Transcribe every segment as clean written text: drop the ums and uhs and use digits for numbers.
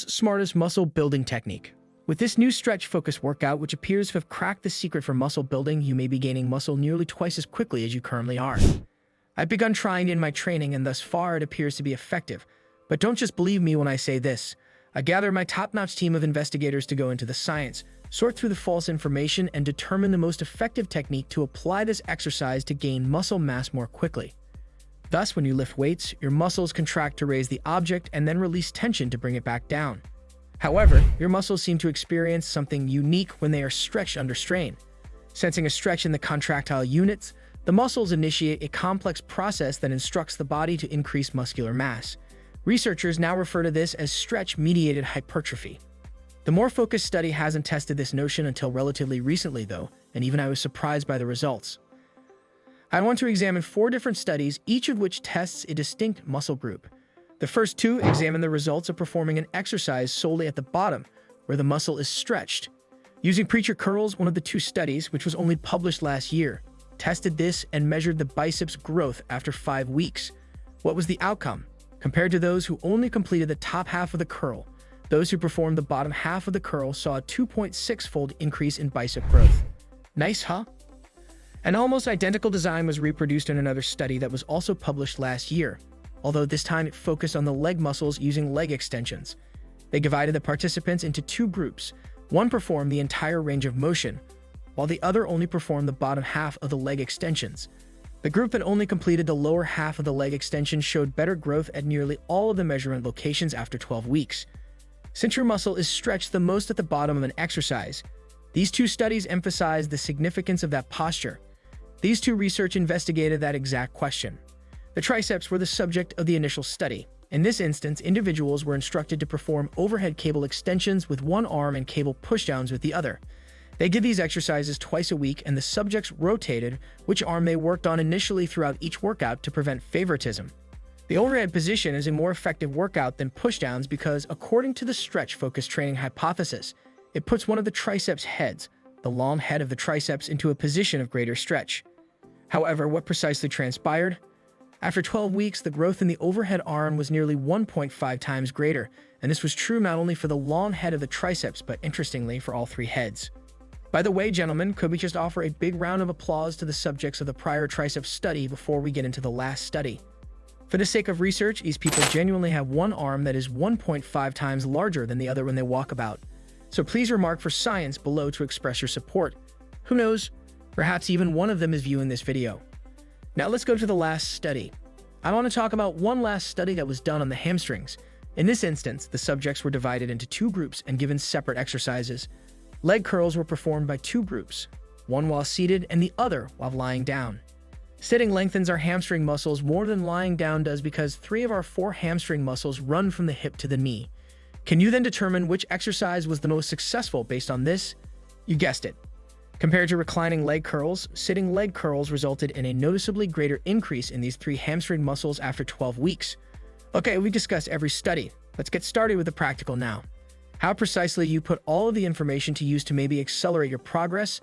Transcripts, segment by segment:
world's smartest muscle building technique. With this new stretch-focused workout, which appears to have cracked the secret for muscle building, you may be gaining muscle nearly twice as quickly as you currently are. I've begun trying it in my training, and thus far it appears to be effective. But don't just believe me when I say this. I gathered my top-notch team of investigators to go into the science, sort through the false information, and determine the most effective technique to apply this exercise to gain muscle mass more quickly. Thus, when you lift weights, your muscles contract to raise the object and then release tension to bring it back down. However, your muscles seem to experience something unique when they are stretched under strain. Sensing a stretch in the contractile units, the muscles initiate a complex process that instructs the body to increase muscular mass. Researchers now refer to this as stretch-mediated hypertrophy. The more focused study hasn't tested this notion until relatively recently, though, and even I was surprised by the results. I want to examine 4 different studies, each of which tests a distinct muscle group. The first 2 examine the results of performing an exercise solely at the bottom, where the muscle is stretched. Using preacher curls, one of the 2 studies, which was only published last year, tested this and measured the biceps growth after 5 weeks. What was the outcome? Compared to those who only completed the top half of the curl, those who performed the bottom half of the curl saw a 2.6-fold increase in bicep growth. Nice, huh? An almost identical design was reproduced in another study that was also published last year, although this time it focused on the leg muscles using leg extensions. They divided the participants into 2 groups. One performed the entire range of motion, while the other only performed the bottom half of the leg extensions. The group that only completed the lower half of the leg extension showed better growth at nearly all of the measurement locations after 12 weeks. Since your muscle is stretched the most at the bottom of an exercise, these 2 studies emphasize the significance of that posture. These 2 research investigated that exact question. The triceps were the subject of the initial study. In this instance, individuals were instructed to perform overhead cable extensions with one arm and cable pushdowns with the other. They did these exercises twice a week, and the subjects rotated which arm they worked on initially throughout each workout to prevent favoritism. The overhead position is a more effective workout than pushdowns because, according to the stretch-focused training hypothesis, it puts one of the triceps heads, the long head of the triceps, into a position of greater stretch. However, what precisely transpired? After 12 weeks, the growth in the overhead arm was nearly 1.5 times greater, and this was true not only for the long head of the triceps, but interestingly for all 3 heads. By the way, gentlemen, could we just offer a big round of applause to the subjects of the prior triceps study before we get into the last study? For the sake of research, these people genuinely have one arm that is 1.5 times larger than the other when they walk about. So please remark for science below to express your support. Who knows? Perhaps even one of them is viewing this video. Now let's go to the last study. I want to talk about one last study that was done on the hamstrings. In this instance, the subjects were divided into 2 groups and given separate exercises. Leg curls were performed by 2 groups, one while seated and the other while lying down. Sitting lengthens our hamstring muscles more than lying down does because 3 of our 4 hamstring muscles run from the hip to the knee. Can you then determine which exercise was the most successful based on this? You guessed it. Compared to reclining leg curls, sitting leg curls resulted in a noticeably greater increase in these 3 hamstring muscles after 12 weeks. Okay, we've discussed every study. Let's get started with the practical now. How precisely you put all of the information to use to maybe accelerate your progress?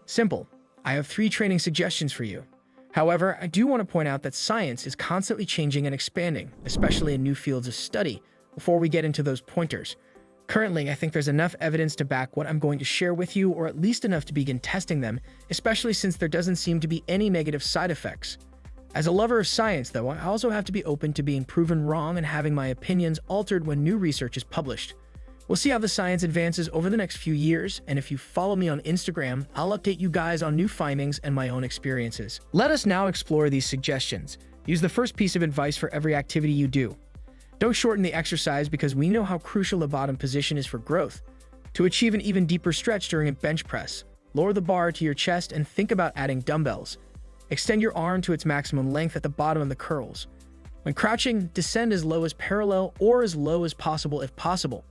Simple. I have 3 training suggestions for you. However, I do want to point out that science is constantly changing and expanding, especially in new fields of study, before we get into those pointers. Currently, I think there's enough evidence to back what I'm going to share with you, or at least enough to begin testing them, especially since there doesn't seem to be any negative side effects. As a lover of science, though, I also have to be open to being proven wrong and having my opinions altered when new research is published. We'll see how the science advances over the next few years, and if you follow me on Instagram, I'll update you guys on new findings and my own experiences. Let us now explore these suggestions. Use the first piece of advice for every activity you do. Don't shorten the exercise because we know how crucial the bottom position is for growth. To achieve an even deeper stretch during a bench press, lower the bar to your chest and think about adding dumbbells. Extend your arm to its maximum length at the bottom of the curls. When crouching, descend as low as parallel or as low as possible if possible.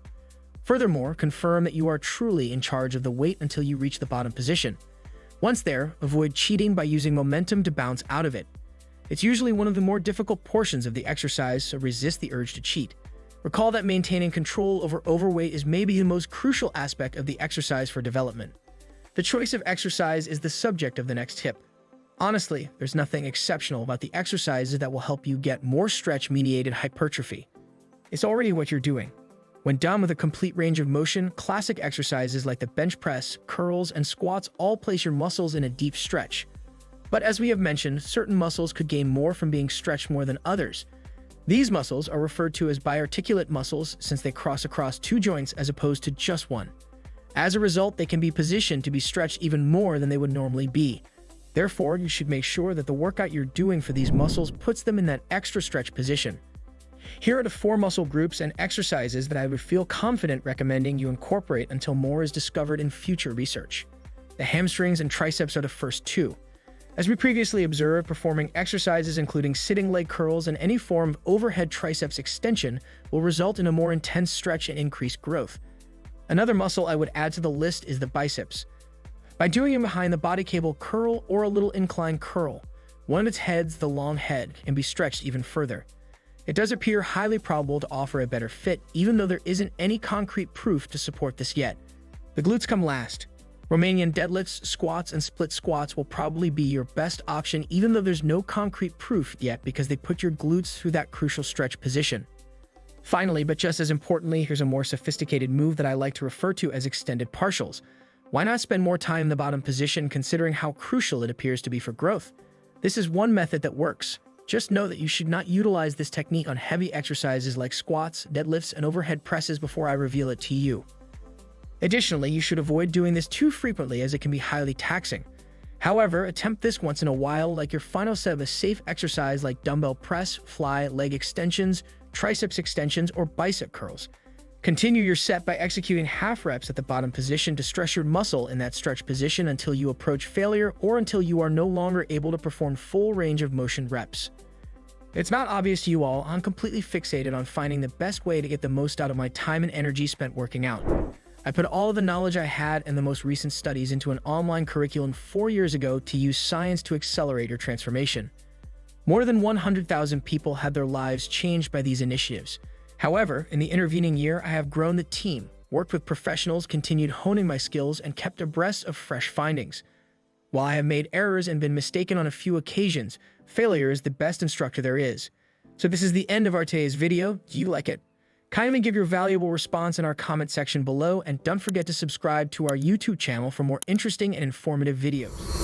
Furthermore, confirm that you are truly in charge of the weight until you reach the bottom position. Once there, avoid cheating by using momentum to bounce out of it. It's usually one of the more difficult portions of the exercise, so resist the urge to cheat. Recall that maintaining control over overweight is maybe the most crucial aspect of the exercise for development. The choice of exercise is the subject of the next tip. Honestly, there's nothing exceptional about the exercises that will help you get more stretch-mediated hypertrophy. It's already what you're doing. When done with a complete range of motion, classic exercises like the bench press, curls, and squats all place your muscles in a deep stretch. But as we have mentioned, certain muscles could gain more from being stretched more than others. These muscles are referred to as biarticulate muscles since they cross across two joints as opposed to just one. As a result, they can be positioned to be stretched even more than they would normally be. Therefore, you should make sure that the workout you're doing for these muscles puts them in that extra stretch position. Here are the 4 muscle groups and exercises that I would feel confident recommending you incorporate until more is discovered in future research. The hamstrings and triceps are the first 2. As we previously observed, performing exercises including sitting leg curls and any form of overhead triceps extension will result in a more intense stretch and increased growth. Another muscle I would add to the list is the biceps. By doing a behind the body cable curl or a little incline curl, one of its heads, the long head, can be stretched even further. It does appear highly probable to offer a better fit, even though there isn't any concrete proof to support this yet. The glutes come last. Romanian deadlifts, squats, and split squats will probably be your best option, even though there's no concrete proof yet because they put your glutes through that crucial stretch position. Finally, but just as importantly, here's a more sophisticated move that I like to refer to as extended partials. Why not spend more time in the bottom position considering how crucial it appears to be for growth? This is one method that works. Just know that you should not utilize this technique on heavy exercises like squats, deadlifts, and overhead presses before I reveal it to you. Additionally, you should avoid doing this too frequently as it can be highly taxing. However, attempt this once in a while like your final set of a safe exercise like dumbbell press, fly, leg extensions, triceps extensions, or bicep curls. Continue your set by executing half reps at the bottom position to stress your muscle in that stretch position until you approach failure or until you are no longer able to perform full range of motion reps. It's not obvious to you all, I'm completely fixated on finding the best way to get the most out of my time and energy spent working out. I put all of the knowledge I had and the most recent studies into an online curriculum 4 years ago to use science to accelerate your transformation. More than 100,000 people had their lives changed by these initiatives. However, in the intervening year, I have grown the team, worked with professionals, continued honing my skills, and kept abreast of fresh findings. While I have made errors and been mistaken on a few occasions, failure is the best instructor there is. So this is the end of our today's video. Do you like it? Kindly give your valuable response in our comment section below, and don't forget to subscribe to our YouTube channel for more interesting and informative videos.